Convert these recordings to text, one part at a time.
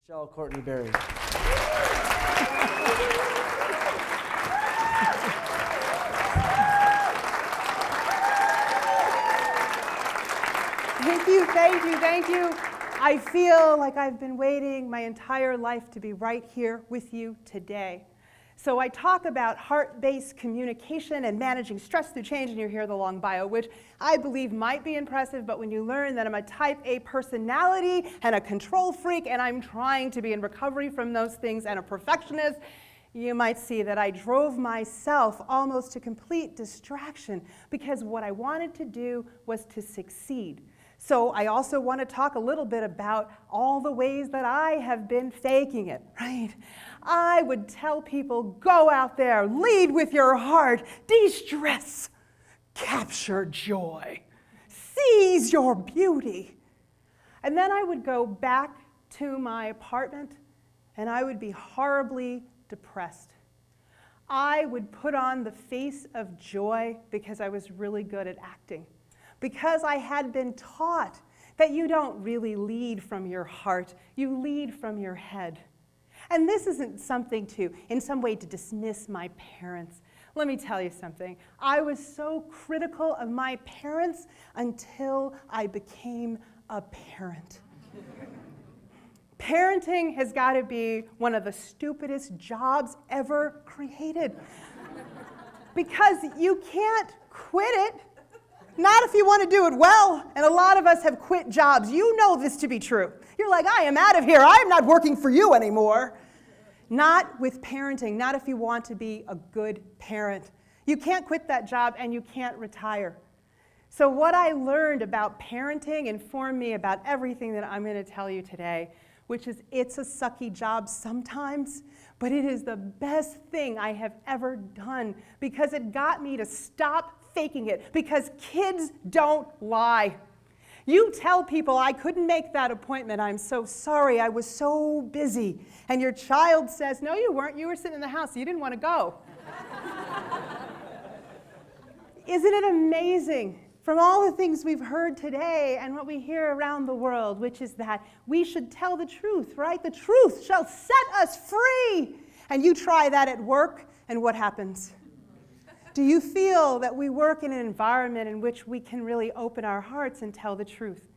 Courtney Berry. Thank you. I feel like I've been waiting my entire life to be right here with you today. So I talk about heart-based communication and managing stress through change, and you hear the long bio, which I believe might be impressive, but when you learn that I'm a type A personality and a control freak, and I'm trying to be in recovery from those things and a perfectionist, you might see that I drove myself almost to complete distraction because what I wanted to do was to succeed. So I also want to talk a little bit about all the ways that I have been faking it, right? I would tell people, go out there, lead with your heart, de-stress, capture joy, seize your beauty. And then I would go back to my apartment and I would be horribly depressed. I would put on the face of joy because I was really good at acting. Because I had been taught that you don't really lead from your heart, you lead from your head. And this isn't something in some way to dismiss my parents. Let me tell you something. I was so critical of my parents until I became a parent. Parenting has got to be one of the stupidest jobs ever created. Because you can't quit it. Not if you want to do it well. And a lot of us have quit jobs. You know this to be true. You're like, I am out of here. I am not working for you anymore. Not with parenting. Not if you want to be a good parent. You can't quit that job and you can't retire. So what I learned about parenting informed me about everything that I'm going to tell you today, which is it's a sucky job sometimes, but it is the best thing I have ever done because it got me to stop faking it, because kids don't lie. You tell people, I couldn't make that appointment, I'm so sorry, I was so busy. And your child says, no, you weren't, you were sitting in the house, you didn't want to go. Isn't it amazing from all the things we've heard today and what we hear around the world, which is that we should tell the truth, right? The truth shall set us free. And you try that at work, and what happens? Do you feel that we work in an environment in which we can really open our hearts and tell the truth?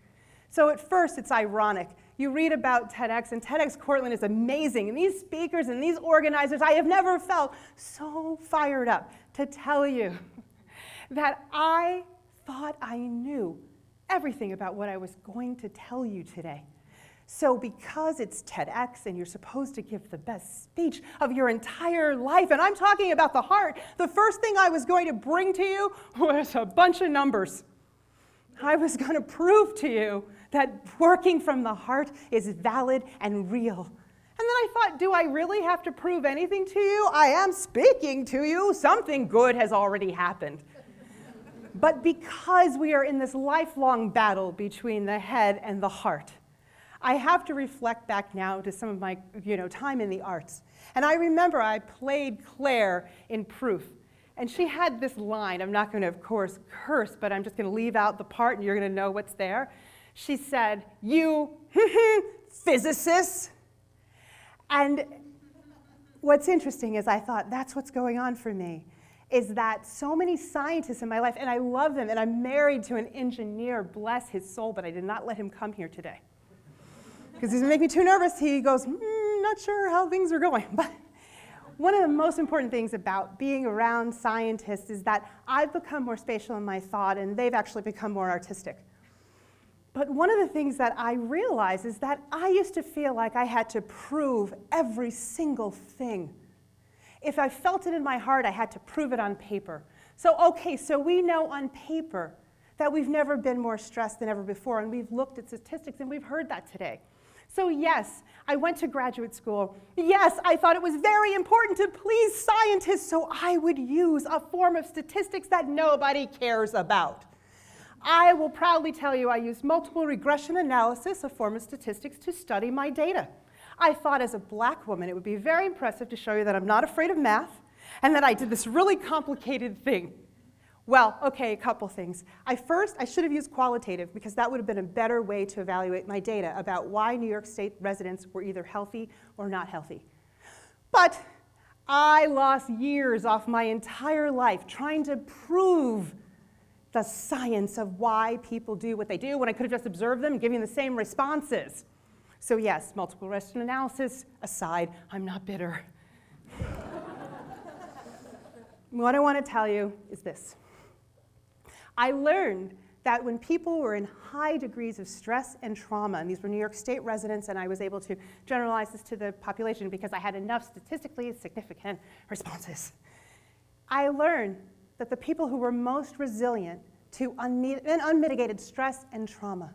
So at first, it's ironic. You read about TEDx, and TEDxCortland is amazing. And these speakers and these organizers, I have never felt so fired up to tell you that I thought I knew everything about what I was going to tell you today. So because it's TEDx and you're supposed to give the best speech of your entire life, and I'm talking about the heart, the first thing I was going to bring to you was a bunch of numbers. I was going to prove to you that working from the heart is valid and real. And then I thought, do I really have to prove anything to you? I am speaking to you. Something good has already happened. But because we are in this lifelong battle between the head and the heart, I have to reflect back now to some of my time in the arts. And I remember I played Claire in Proof. And she had this line. I'm not going to, of course, curse, but I'm just going to leave out the part and you're going to know what's there. She said, you physicists. And what's interesting is I thought, that's what's going on for me, is that so many scientists in my life, and I love them, and I'm married to an engineer, bless his soul, but I did not let him come here today. Because he's going to make me too nervous. He goes, not sure how things are going. But one of the most important things about being around scientists is that I've become more spatial in my thought, and they've actually become more artistic. But one of the things that I realize is that I used to feel like I had to prove every single thing. If I felt it in my heart, I had to prove it on paper. So we know on paper that we've never been more stressed than ever before, and we've looked at statistics, and we've heard that today. So yes, I went to graduate school. Yes, I thought it was very important to please scientists, so I would use a form of statistics that nobody cares about. I will proudly tell you I used multiple regression analysis, a form of statistics, to study my data. I thought as a black woman it would be very impressive to show you that I'm not afraid of math and that I did this really complicated thing. Well, okay, a couple things. I should have used qualitative because that would have been a better way to evaluate my data about why New York State residents were either healthy or not healthy. But I lost years off my entire life trying to prove the science of why people do what they do when I could have just observed them and given the same responses. So yes, multiple regression analysis aside, I'm not bitter. What I want to tell you is this. I learned that when people were in high degrees of stress and trauma, and these were New York State residents, and I was able to generalize this to the population because I had enough statistically significant responses. I learned that the people who were most resilient to unmitigated stress and trauma,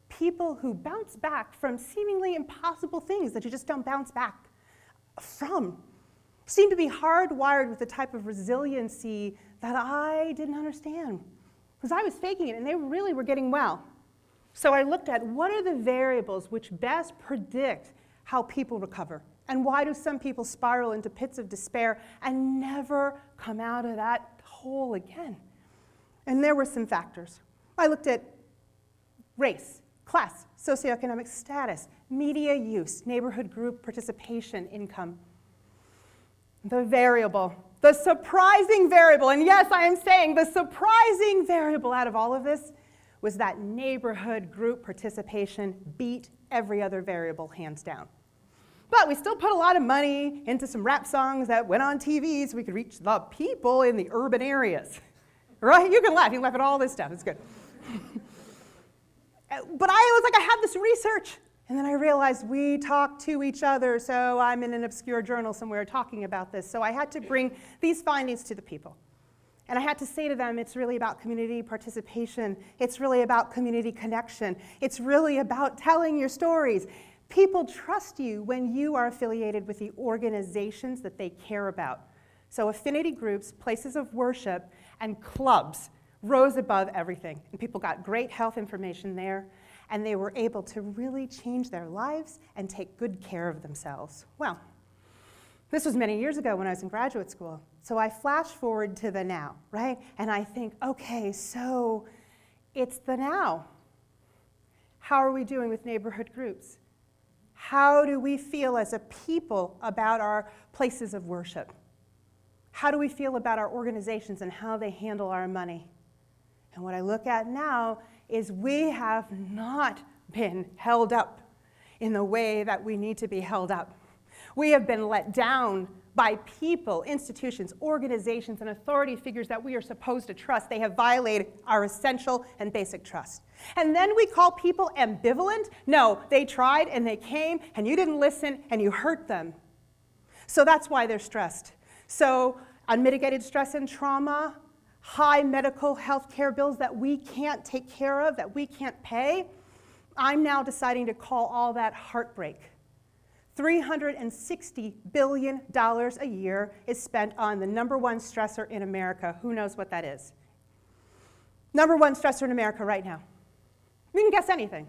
people who bounce back from seemingly impossible things that you just don't bounce back from, seem to be hardwired with the type of resiliency that I didn't understand. Because I was faking it, and they really were getting well. So I looked at what are the variables which best predict how people recover, and why do some people spiral into pits of despair and never come out of that hole again? And there were some factors. I looked at race, class, socioeconomic status, media use, neighborhood group participation, income. The variable, the surprising variable, and yes, I am saying the surprising variable out of all of this was that neighborhood group participation beat every other variable hands down. But we still put a lot of money into some rap songs that went on TV so we could reach the people in the urban areas. Right? You can laugh at all this stuff, it's good. But I was like, I have this research. And then I realized we talk to each other, so I'm in an obscure journal somewhere talking about this. So I had to bring these findings to the people. And I had to say to them, it's really about community participation. It's really about community connection. It's really about telling your stories. People trust you when you are affiliated with the organizations that they care about. So affinity groups, places of worship, and clubs rose above everything. And people got great health information there. And they were able to really change their lives and take good care of themselves. Well, this was many years ago when I was in graduate school. So I flash forward to the now, right? And I think, okay, so it's the now. How are we doing with neighborhood groups? How do we feel as a people about our places of worship? How do we feel about our organizations and how they handle our money? And what I look at now is we have not been held up in the way that we need to be held up. We have been let down by people, institutions, organizations, and authority figures that we are supposed to trust. They have violated our essential and basic trust. And then we call people ambivalent? No, they tried and they came and you didn't listen and you hurt them. So that's why they're stressed. So unmitigated stress and trauma, high medical health care bills that we can't take care of, that we can't pay, I'm now deciding to call all that heartbreak. $360 billion a year is spent on the number one stressor in America. Who knows what that is? Number one stressor in America right now. You can guess anything.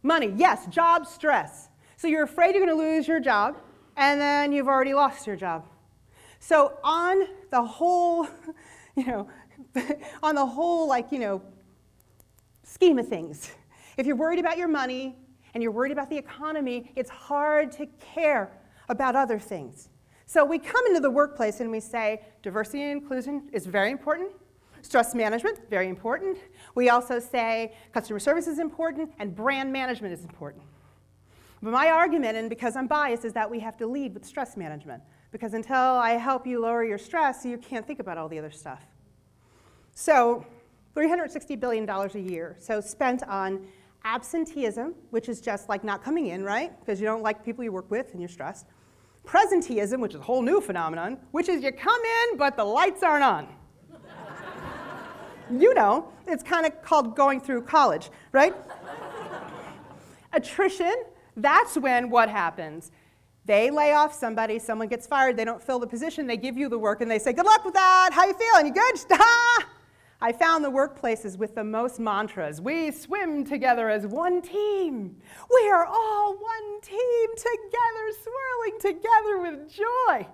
Money, yes, job stress. So you're afraid you're going to lose your job, and then you've already lost your job. So on the whole, on the whole, scheme of things, if you're worried about your money and you're worried about the economy, it's hard to care about other things. So we come into the workplace and we say, diversity and inclusion is very important. Stress management, very important. We also say customer service is important and brand management is important. But my argument, and because I'm biased, is that we have to lead with stress management. Because until I help you lower your stress, you can't think about all the other stuff. So $360 billion a year, so spent on absenteeism, which is just like not coming in, right? Because you don't like people you work with and you're stressed. Presenteeism, which is a whole new phenomenon, which is you come in, but the lights aren't on. It's kind of called going through college, right? Attrition, that's when what happens? They lay off somebody, someone gets fired, they don't fill the position, they give you the work, and they say, good luck with that, how you feeling, you good? I found the workplaces with the most mantras. We swim together as one team. We are all one team together, swirling together with joy.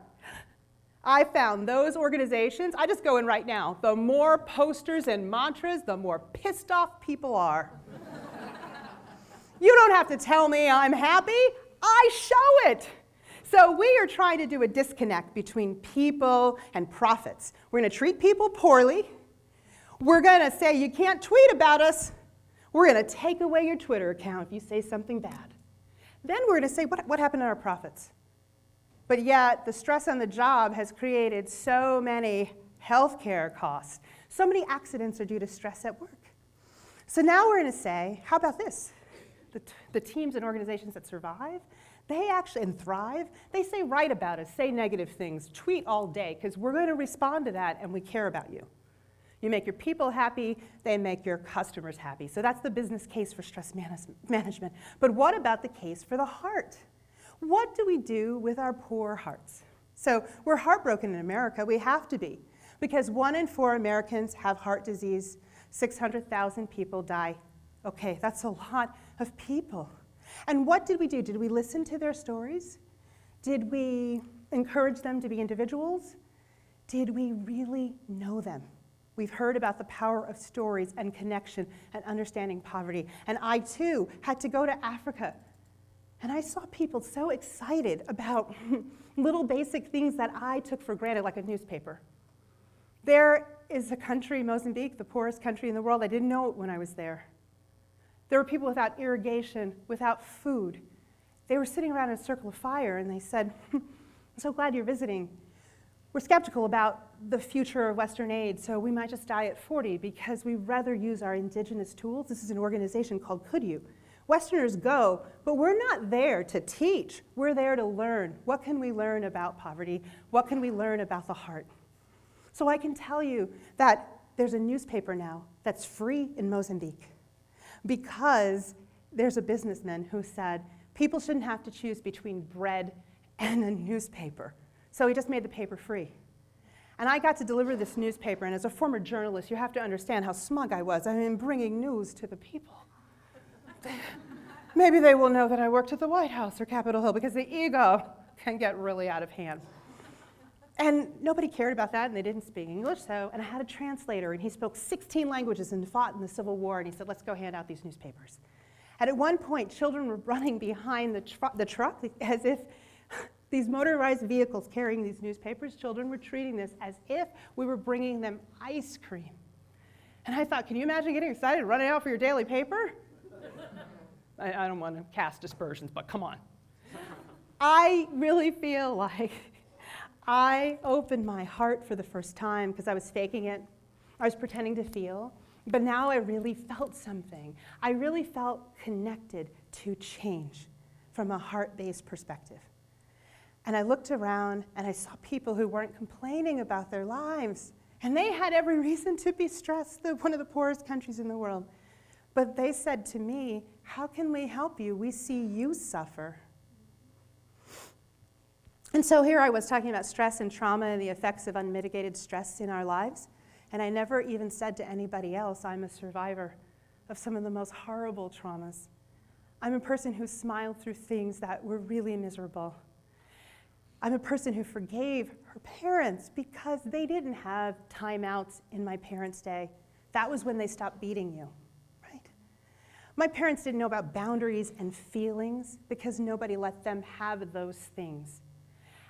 I found those organizations, I just go in right now, the more posters and mantras, the more pissed off people are. You don't have to tell me I'm happy, I show it. So we are trying to do a disconnect between people and profits. We're going to treat people poorly. We're going to say you can't tweet about us. We're going to take away your Twitter account if you say something bad. Then we're going to say, what happened to our profits? But yet, the stress on the job has created so many healthcare costs. So many accidents are due to stress at work. So now we're going to say, how about this? The teams and organizations that survive, they actually, and thrive, they say write about us, say negative things, tweet all day, because we're going to respond to that and we care about you. You make your people happy, they make your customers happy. So that's the business case for stress management. But what about the case for the heart? What do we do with our poor hearts? So we're heartbroken in America. We have to be, because 1 in 4 Americans have heart disease. 600,000 people die. Okay, that's a lot of people. And what did we do? Did we listen to their stories? Did we encourage them to be individuals? Did we really know them? We've heard about the power of stories and connection and understanding poverty. And I, too, had to go to Africa. And I saw people so excited about little basic things that I took for granted, like a newspaper. There is a country, Mozambique, the poorest country in the world. I didn't know it when I was there. There were people without irrigation, without food. They were sitting around in a circle of fire, and they said, I'm so glad you're visiting. We're skeptical about the future of Western aid, so we might just die at 40 because we'd rather use our indigenous tools. This is an organization called Could You? Westerners go, but we're not there to teach. We're there to learn. What can we learn about poverty? What can we learn about the heart? So I can tell you that there's a newspaper now that's free in Mozambique because there's a businessman who said people shouldn't have to choose between bread and a newspaper. So he just made the paper free. And I got to deliver this newspaper, and as a former journalist, you have to understand how smug I was. I mean, bringing news to the people. Maybe they will know that I worked at the White House or Capitol Hill, because the ego can get really out of hand. And nobody cared about that, and they didn't speak English, and I had a translator, and he spoke 16 languages and fought in the Civil War, and he said, let's go hand out these newspapers. And at one point, children were running behind the truck as if these motorized vehicles carrying these newspapers, children were treating this as if we were bringing them ice cream. And I thought, can you imagine getting excited, running out for your daily paper? I don't want to cast aspersions, but come on. I really feel like I opened my heart for the first time because I was faking it. I was pretending to feel. But now I really felt something. I really felt connected to change from a heart-based perspective. And I looked around and I saw people who weren't complaining about their lives. And they had every reason to be stressed. They're one of the poorest countries in the world. But they said to me, how can we help you? We see you suffer. And so here I was talking about stress and trauma and the effects of unmitigated stress in our lives. And I never even said to anybody else, I'm a survivor of some of the most horrible traumas. I'm a person who smiled through things that were really miserable. I'm a person who forgave her parents because they didn't have timeouts in my parents' day. That was when they stopped beating you. My parents didn't know about boundaries and feelings because nobody let them have those things.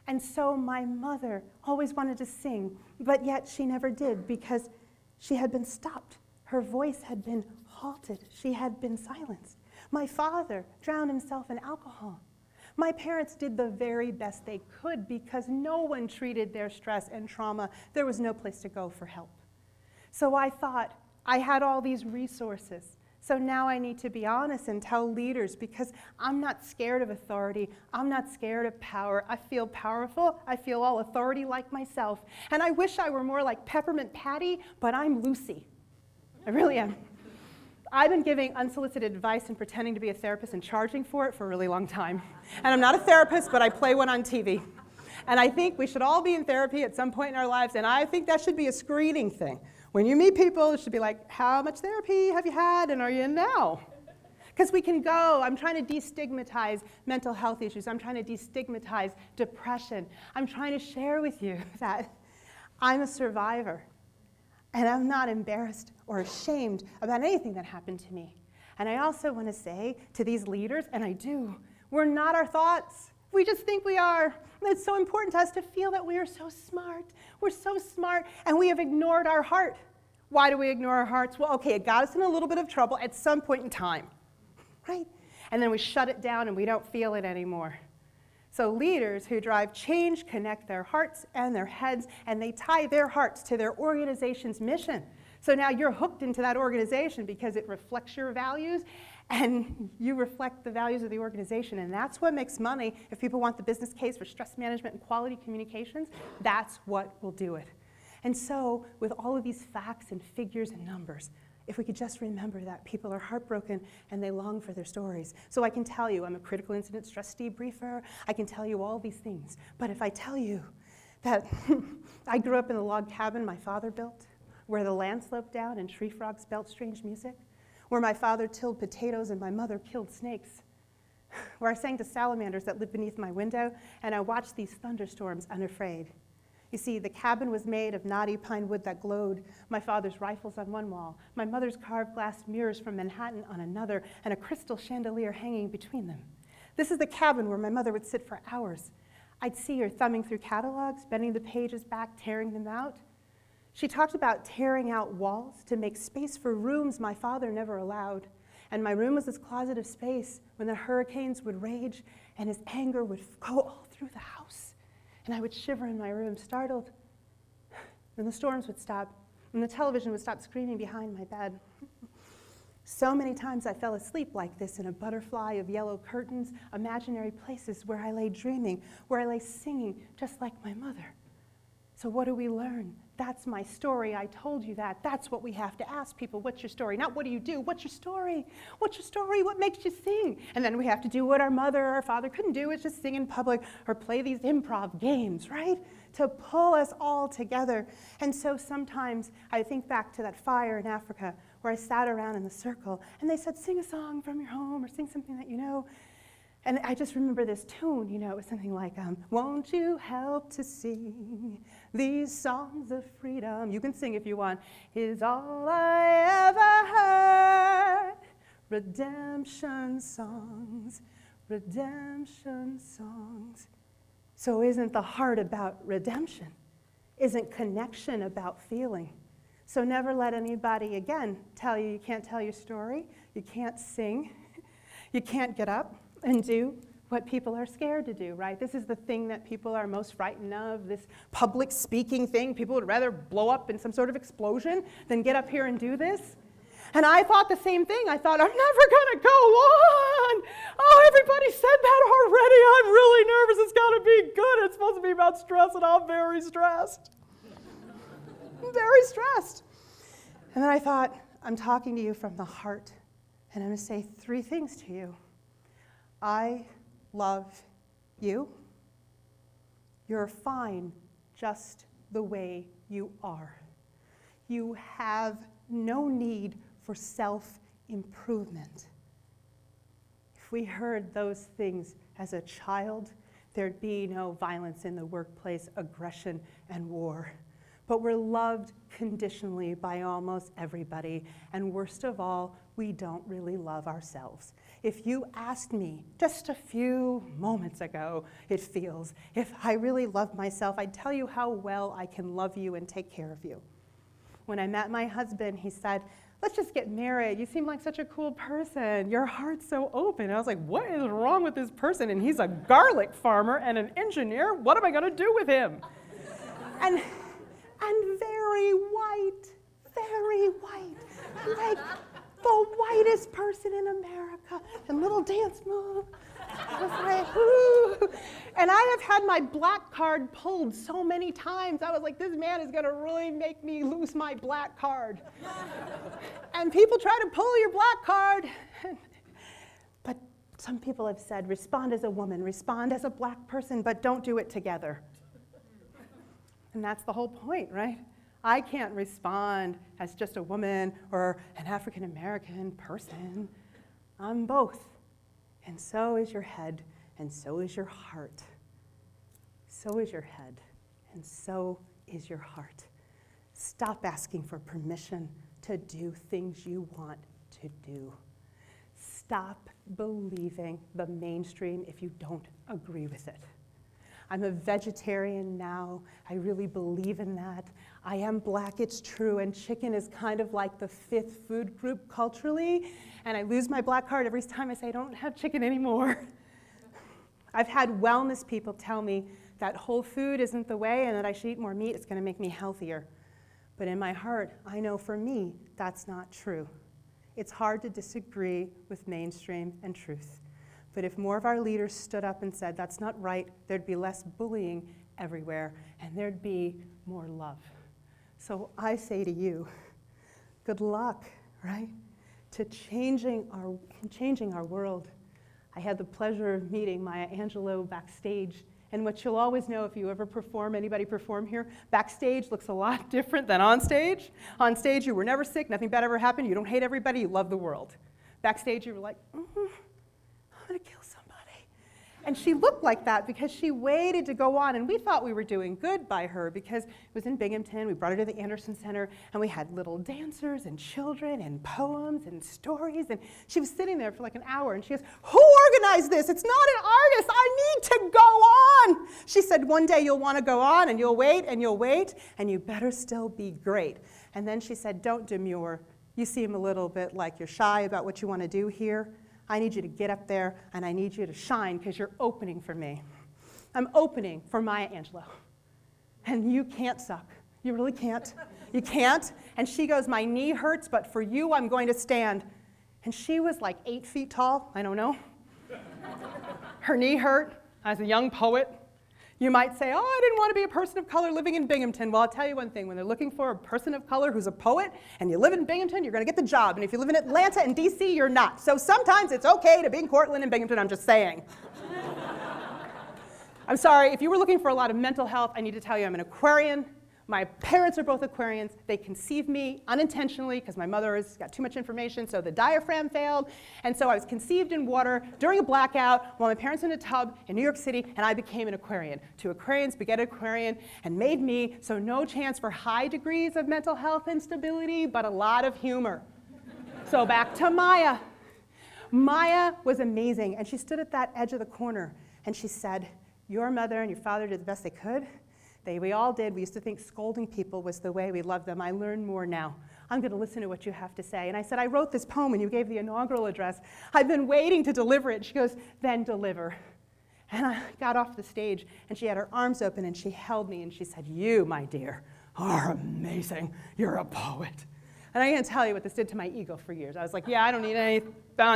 And so my mother always wanted to sing, but yet she never did because she had been stopped. Her voice had been halted. She had been silenced. My father drowned himself in alcohol. My parents did the very best they could because no one treated their stress and trauma. There was no place to go for help. So I thought I had all these resources. So now I need to be honest and tell leaders because I'm not scared of authority. I'm not scared of power. I feel powerful. I feel all authority like myself. And I wish I were more like Peppermint Patty, but I'm Lucy. I really am. I've been giving unsolicited advice and pretending to be a therapist and charging for it for a really long time. And I'm not a therapist, but I play one on TV. And I think we should all be in therapy at some point in our lives, and I think that should be a screening thing. When you meet people, it should be like, how much therapy have you had and are you in now? Because we can go, I'm trying to destigmatize mental health issues. I'm trying to destigmatize depression. I'm trying to share with you that I'm a survivor. And I'm not embarrassed or ashamed about anything that happened to me. And I also want to say to these leaders, and I do, we're not our thoughts. We just think we are. It's so important to us to feel that we are so smart. We're so smart, and we have ignored our heart. Why do we ignore our hearts? Well, okay, it got us in a little bit of trouble at some point in time, right? And then we shut it down and we don't feel it anymore. So leaders who drive change connect their hearts and their heads, and they tie their hearts to their organization's mission. So now you're hooked into that organization because it reflects your values, and you reflect the values of the organization, and that's what makes money. If people want the business case for stress management and quality communications, that's what will do it. And so with all of these facts and figures and numbers, if we could just remember that people are heartbroken and they long for their stories. So I can tell you I'm a critical incident stress debriefer. I can tell you all these things. But if I tell you that I grew up in the log cabin my father built, where the land sloped down and tree frogs spelt strange music, where my father tilled potatoes and my mother killed snakes, where I sang to salamanders that lived beneath my window, and I watched these thunderstorms unafraid. You see, the cabin was made of knotty pine wood that glowed, my father's rifles on one wall, my mother's carved glass mirrors from Manhattan on another, and a crystal chandelier hanging between them. This is the cabin where my mother would sit for hours. I'd see her thumbing through catalogs, bending the pages back, tearing them out. She talked about tearing out walls to make space for rooms my father never allowed. And my room was this closet of space when the hurricanes would rage and his anger would go all through the house. And I would shiver in my room, startled. Then the storms would stop, and the television would stop screaming behind my bed. So many times I fell asleep like this in a butterfly of yellow curtains, imaginary places where I lay dreaming, where I lay singing, just like my mother. So what do we learn? That's my story. I told you that. That's what we have to ask people. What's your story? Not what do you do? What's your story? What's your story? What makes you sing? And then we have to do what our mother or our father couldn't do, is just sing in public or play these improv games, right? To pull us all together. And so sometimes I think back to that fire in Africa where I sat around in the circle and they said, sing a song from your home or sing something that you know. And I just remember this tune, you know, it was something like, won't you help to sing these songs of freedom? You can sing if you want. Is all I ever heard, redemption songs, redemption songs. So isn't the heart about redemption? Isn't connection about feeling? So never let anybody, again, tell you can't tell your story, you can't sing, you can't get up and do what people are scared to do, right? This is the thing that people are most frightened of, this public speaking thing. People would rather blow up in some sort of explosion than get up here and do this. And I thought the same thing. I thought, I'm never going to go on. Oh, everybody said that already. I'm really nervous. It's got to be good. It's supposed to be about stress, and I'm very stressed. I'm very stressed. And then I thought, I'm talking to you from the heart, and I'm going to say 3 things to you. I love you. You're fine just the way you are. You have no need for self-improvement. If we heard those things as a child, there'd be no violence in the workplace, aggression, and war. But we're loved conditionally by almost everybody, and worst of all, we don't really love ourselves. If you asked me just a few moments ago, it feels, if I really loved myself, I'd tell you how well I can love you and take care of you. When I met my husband, he said, let's just get married. You seem like such a cool person. Your heart's so open. And I was like, what is wrong with this person? And he's a garlic farmer and an engineer. What am I going to do with him? And very white, like the whitest person in America. And little dance move. I was like, ooh. And I have had my black card pulled so many times. I was like, this man is going to really make me lose my black card. And people try to pull your black card. But some people have said, respond as a woman, respond as a black person, but don't do it together. And that's the whole point, right? I can't respond as just a woman or an African American person. I'm both. And so is your head, and so is your heart. So is your head, and so is your heart. Stop asking for permission to do things you want to do. Stop believing the mainstream if you don't agree with it. I'm a vegetarian now. I really believe in that. I am Black, it's true, and chicken is kind of like the 5th food group culturally, and I lose my Black card every time I say I don't have chicken anymore. I've had wellness people tell me that whole food isn't the way and that I should eat more meat, it's going to make me healthier. But in my heart, I know for me, that's not true. It's hard to disagree with mainstream and truth. But if more of our leaders stood up and said, that's not right, there'd be less bullying everywhere, and there'd be more love. So I say to you, good luck, right, to changing our world. I had the pleasure of meeting Maya Angelou backstage. And what you'll always know if you ever perform, anybody perform here, backstage looks a lot different than on stage. On stage, you were never sick, nothing bad ever happened, you don't hate everybody, you love the world. Backstage, you were like, I'm gonna kill somebody. And she looked like that because she waited to go on, and we thought we were doing good by her because it was in Binghamton, we brought her to the Anderson Center, and we had little dancers and children and poems and stories, and she was sitting there for like an hour, and she goes, who organized this? It's not an artist, I need to go on. She said, one day you'll want to go on, and you'll wait, and you better still be great. And then she said, don't demur. You seem a little bit like you're shy about what you want to do here. I need you to get up there, and I need you to shine because you're opening for me. I'm opening for Maya Angelou. And you can't suck. You really can't. You can't. And she goes, my knee hurts, but for you, I'm going to stand. And she was like 8 feet tall. I don't know. Her knee hurt. As a young poet, you might say, oh, I didn't want to be a person of color living in Binghamton. Well, I'll tell you one thing. When they're looking for a person of color who's a poet, and you live in Binghamton, you're going to get the job. And if you live in Atlanta and D.C., you're not. So sometimes it's okay to be in Courtland and Binghamton, I'm just saying. I'm sorry, if you were looking for a lot of mental health, I need to tell you I'm an Aquarian. My parents are both Aquarians. They conceived me unintentionally because my mother has got too much information, so the diaphragm failed. And so I was conceived in water during a blackout while my parents were in a tub in New York City, and I became an Aquarian. 2 Aquarians beget Aquarian and made me, so no chance for high degrees of mental health instability, but a lot of humor. So back to Maya. Maya was amazing, and she stood at that edge of the corner, and she said, your mother and your father did the best they could. We all did. We used to think scolding people was the way we loved them. I learn more now. I'm going to listen to what you have to say. And I said, I wrote this poem when you gave the inaugural address. I've been waiting to deliver it. She goes, then deliver. And I got off the stage, and she had her arms open, and she held me, and she said, you, my dear, are amazing. You're a poet. And I can't tell you what this did to my ego for years. I was like, yeah, I don't need any,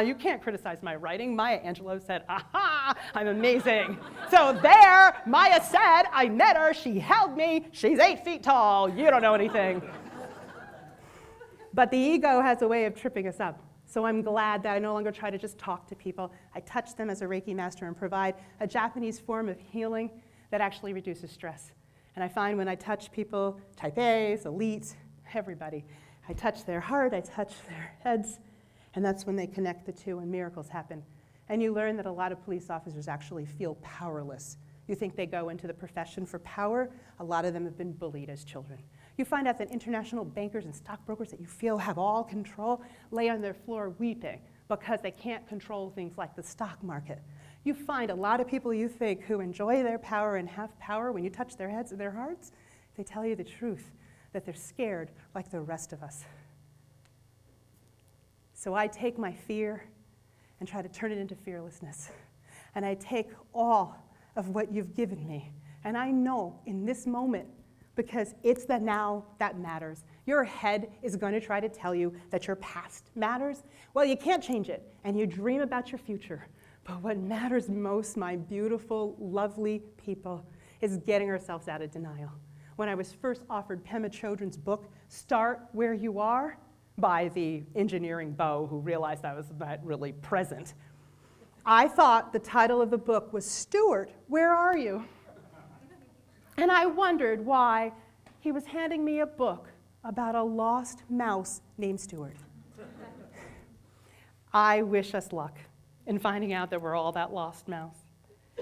you can't criticize my writing. Maya Angelou said, aha, I'm amazing. So there, Maya said, I met her, she held me, she's 8 feet tall, you don't know anything. But the ego has a way of tripping us up. So I'm glad that I no longer try to just talk to people. I touch them as a Reiki master and provide a Japanese form of healing that actually reduces stress. And I find when I touch people, type A's, elites, everybody, I touch their heart, I touch their heads, and that's when they connect the two and miracles happen. And you learn that a lot of police officers actually feel powerless. You think they go into the profession for power. A lot of them have been bullied as children. You find out that international bankers and stockbrokers that you feel have all control lay on their floor weeping because they can't control things like the stock market. You find a lot of people you think who enjoy their power and have power, when you touch their heads and their hearts, they tell you the truth, that they're scared like the rest of us. So I take my fear and try to turn it into fearlessness. And I take all of what you've given me. And I know in this moment, because it's the now that matters. Your head is going to try to tell you that your past matters. Well, you can't change it, and you dream about your future. But what matters most, my beautiful, lovely people, is getting ourselves out of denial. When I was first offered Pema Chodron's book, Start Where You Are, by the engineering beau who realized I was not really present, I thought the title of the book was Stuart, Where Are You? And I wondered why he was handing me a book about a lost mouse named Stuart. I wish us luck in finding out that we're all that lost mouse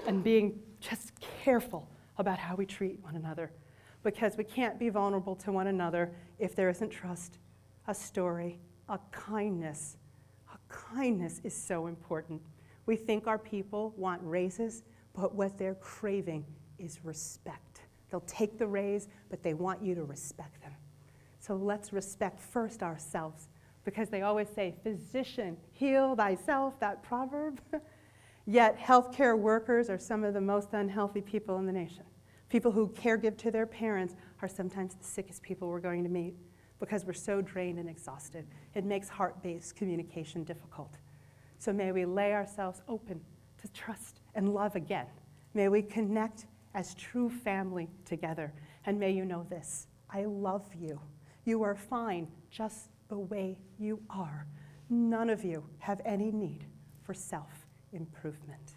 and being just careful about how we treat one another, because we can't be vulnerable to one another if there isn't trust, a story, a kindness. A kindness is so important. We think our people want raises, but what they're craving is respect. They'll take the raise, but they want you to respect them. So let's respect first ourselves, because they always say, physician, heal thyself, that proverb. Yet healthcare workers are some of the most unhealthy people in the nation. People who caregive to their parents are sometimes the sickest people we're going to meet, because we're so drained and exhausted. It makes heart-based communication difficult. So may we lay ourselves open to trust and love again. May we connect as true family together. And may you know this: I love you. You are fine just the way you are. None of you have any need for self-improvement.